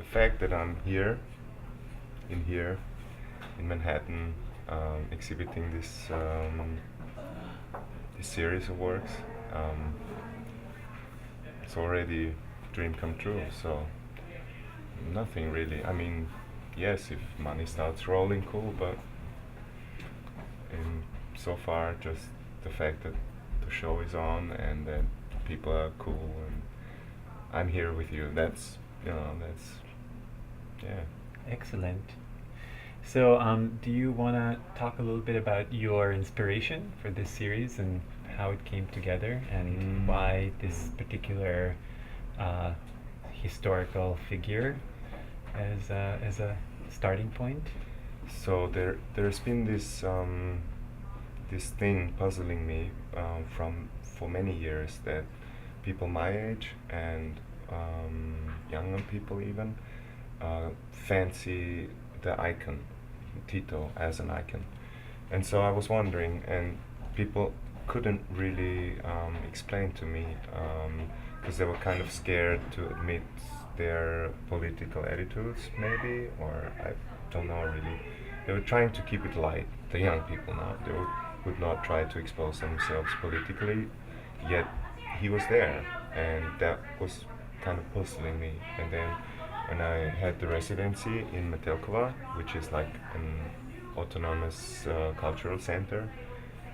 the fact that I'm here in Manhattan, exhibiting this series of works, um, it's already dream come true. So nothing really. I mean, yes, if money starts rolling, cool. But so far, just the fact that the show is on and that people are cool and I'm here with you. That's yeah. Excellent. So, do you want to talk a little bit about your inspiration for this series and how it came together and why this particular uh, historical figure as a starting point? So there's been this thing puzzling me from for many years, that people my age and younger people even fancy the icon Tito as an icon, and so I was wondering, and people couldn't really explain to me, because they were kind of scared to admit their political attitudes, maybe, or I don't know really. They were trying to keep it light. The young people now, would not try to expose themselves politically, yet he was there, and that was kind of puzzling me. And then when I had the residency in Metelkova, which is like an autonomous cultural center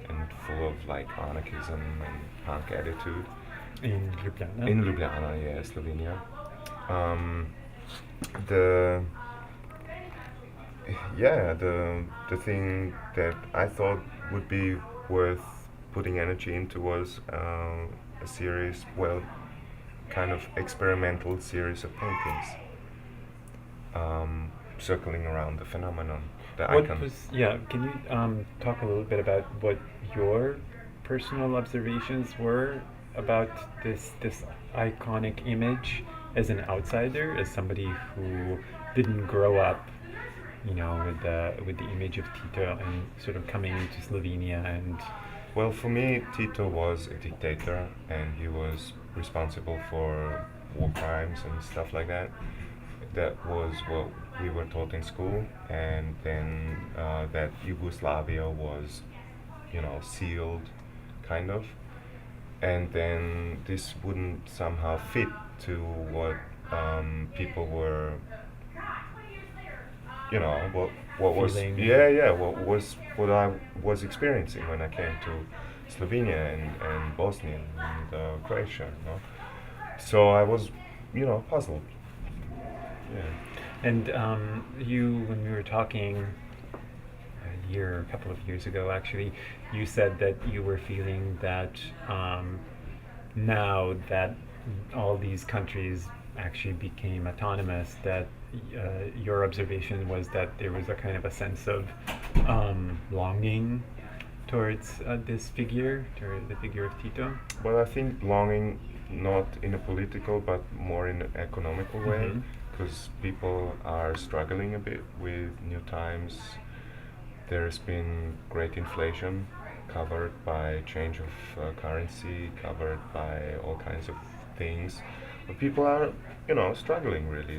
and full of like anarchism and punk attitude. In Ljubljana? In Ljubljana, yeah, Slovenia. Um, the the thing that I thought would be worth putting energy into was a series, well, kind of experimental series of paintings, circling around the phenomenon, the icon. Can you talk a little bit about what your personal observations were about this iconic image as an outsider, as somebody who didn't grow up, with the image of Tito and sort of coming into Slovenia and Well, for me, Tito was a dictator, and he was responsible for war crimes and stuff like that. That was what we were taught in school, and then that Yugoslavia was, sealed, kind of, and then this wouldn't somehow fit to what people were, what was, feeling. what I was experiencing when I came to Slovenia and Bosnia and Croatia. So I was, puzzled. Yeah. And when we were talking a couple of years ago, actually, you said that you were feeling that now that all these countries actually became autonomous, that your observation was that there was a kind of a sense of longing towards this figure, toward the figure of Tito. Well, I think longing not in a political but more in an economical way, Mhm. because people are struggling a bit with new times. There's been great inflation, covered by change of currency, covered by all kinds of things. But people are, struggling really.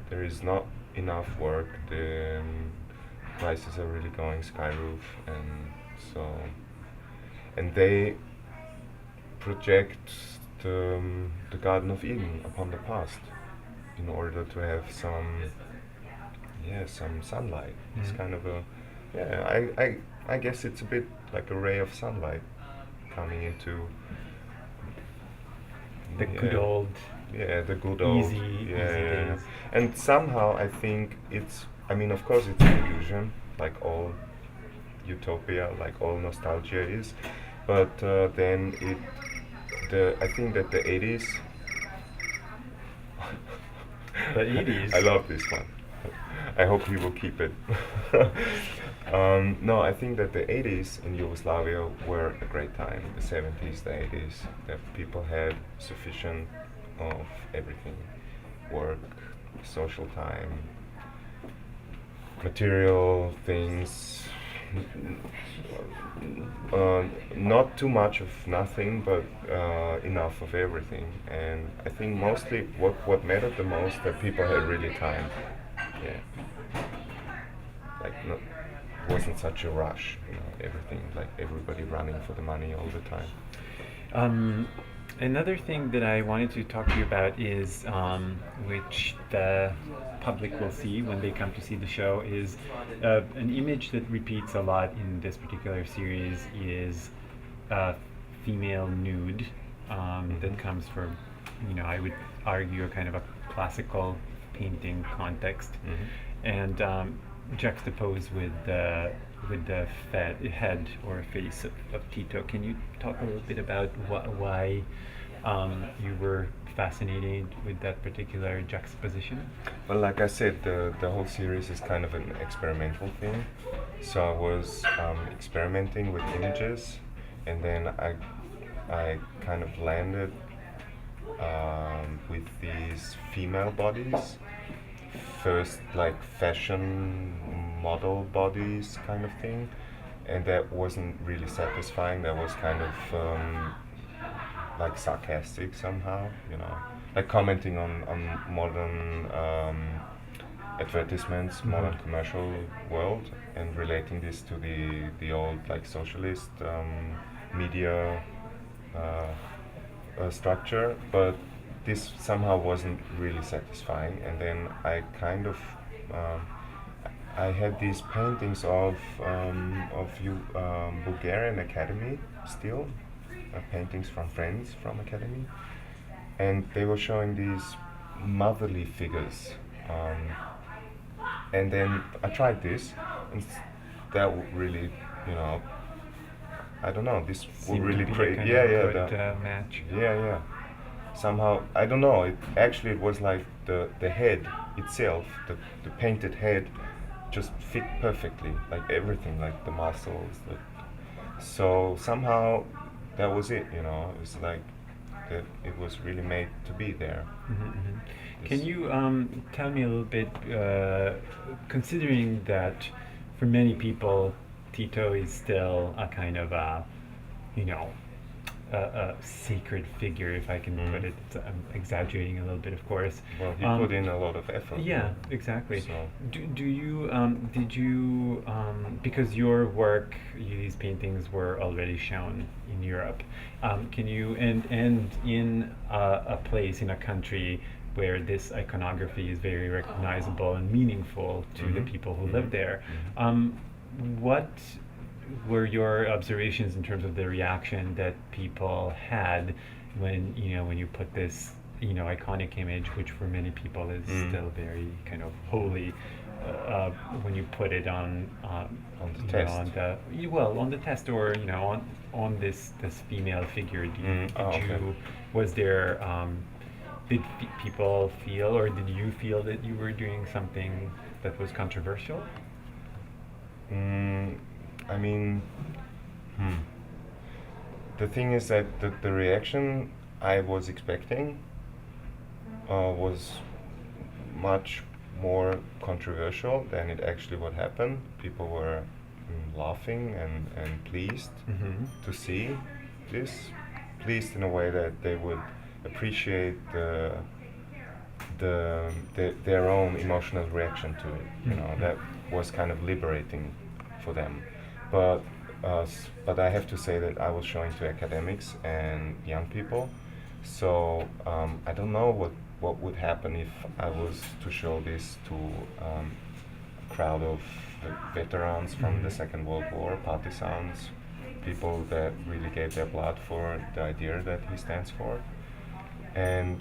There is not enough work. The prices are really going sky roof, and so, and they project the Garden of Eden upon the past in order to have some sunlight. It's Mhm. kind of a, I guess it's a bit like a ray of sunlight coming into The good old the good old easy yeah. days. And somehow I think I mean, of course it's an illusion, like all utopia, like all nostalgia is, but then I think that the 80s. The 80s. I love this one. I hope he will keep it. No, I think that the 80s in Yugoslavia were a great time. The 70s, the 80s, that people had sufficient of everything: work, social time, material things, not too much of nothing, but enough of everything. And I think mostly what mattered the most that people had really time. Yeah, like no, wasn't such a rush. Everything like everybody running for the money all the time. Um, Another thing that I wanted to talk to you about is, which the public will see when they come to see the show, is an image that repeats a lot in this particular series is female nude that comes from, I would argue, a kind of a classical painting context, and juxtaposed with the head or face of Tito. Can you talk a little bit about why you were fascinated with that particular juxtaposition? Well, like I said, the whole series is kind of an experimental thing. So I was experimenting with images, and then I kind of landed with these female bodies. First, like fashion model bodies kind of thing, and that wasn't really satisfying. That was kind of like sarcastic somehow, like commenting on modern advertisements, modern commercial world, and relating this to the old like socialist media structure. But this somehow wasn't really satisfying, and then um, I had these paintings of Bulgarian Academy still, paintings from friends from Academy, and they were showing these motherly figures. And then I tried this, and that really, you know, I don't know, this will Seemed really to be a create, kind yeah, of yeah, good match. yeah. Somehow, I don't know. It was like the head itself, the painted head, just fit perfectly, like everything, like the muscles. So somehow, that was it. It was like that. It was really made to be there. Can This- you tell me a little bit, considering that for many people, Tito is still a kind of you know, a sacred figure, if I can put it. I'm exaggerating a little bit, of course. Well, he Um, put in a lot of effort. Yeah, exactly. So Do you did you because your work, these paintings were already shown in Europe. Can you and in a place in a country where this iconography is very recognizable and meaningful to the people who live there, what were your observations in terms of the reaction that people had when you put this iconic image, which for many people is still very kind of holy, when you put it On the you know, test. on the test, or on this female figure. Okay. Was there did people feel, or did you feel that you were doing something that was controversial? I mean, the thing is that the reaction I was expecting was much more controversial than it actually what happened. People were laughing and pleased to see this, pleased in a way that they would appreciate their own emotional reaction to it. That was kind of liberating for them. But but I have to say that I was showing to academics and young people, so I don't know what would happen if I was to show this to a crowd of veterans from the Second World War, partisans, people that really gave their blood for the idea that he stands for. And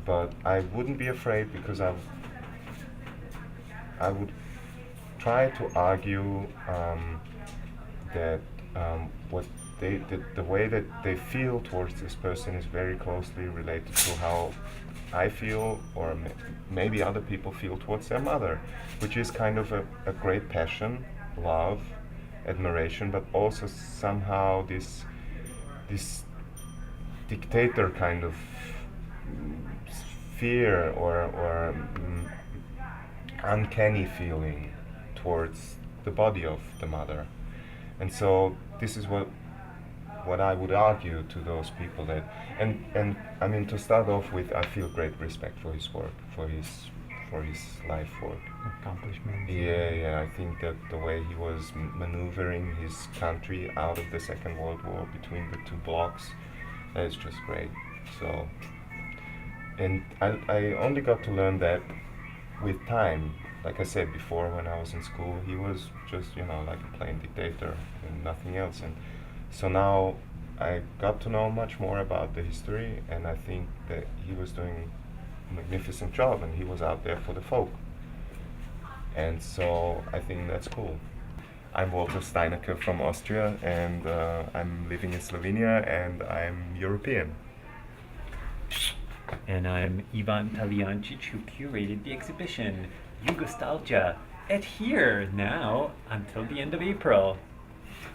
but I wouldn't be afraid, because I would try to argue that what the way that they feel towards this person is very closely related to how I feel, or maybe other people feel towards their mother, which is kind of a great passion, love, admiration, but also somehow this dictator kind of fear, or uncanny feeling towards the body of the mother. And so this is what I would argue to those people that, and I mean, to start off with, I feel great respect for his work, for his life work. Accomplishments. Yeah, yeah. I think that the way he was maneuvering his country out of the Second World War between the two blocks, that is just great. So, and I only got to learn that with time. Like I said before, when I was in school, he was just, like a plain dictator and nothing else. And so now I got to know much more about the history, and I think that he was doing a magnificent job, and he was out there for the folk. And so I think that's cool. I'm Walter Steinacher from Austria, and I'm living in Slovenia, and I'm European. And I'm Ivan Talijancic, who curated the exhibition Yugostalgia at here now until the end of April.